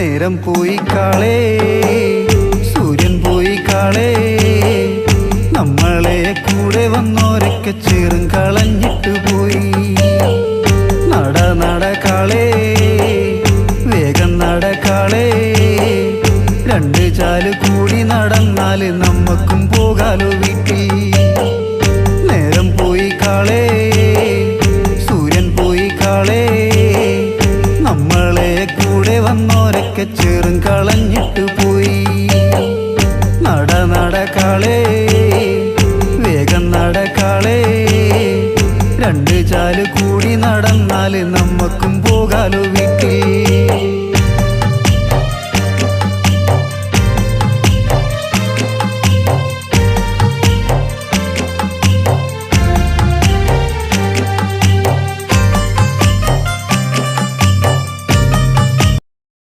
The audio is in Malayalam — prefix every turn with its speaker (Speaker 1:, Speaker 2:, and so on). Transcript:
Speaker 1: നേരം പോയി കാളേ, സൂര്യൻ പോയി കാളേ, നമ്മളെ കൂടെ വന്നോരൊക്കെ ചേറും കളഞ്ഞിട്ട് പോയി. നട നട കാളേ, വേഗം നട കാളേ, രണ്ട് ചാല് കൂടി നടന്നാല് നമ്മക്കും പോകാലോ വീട്ടിൽ. നേരം പോയി കാളേ, സൂര്യൻ പോയി കാളേ, നമ്മളെ കൂടെ വന്നോരൊക്കെ ചേർ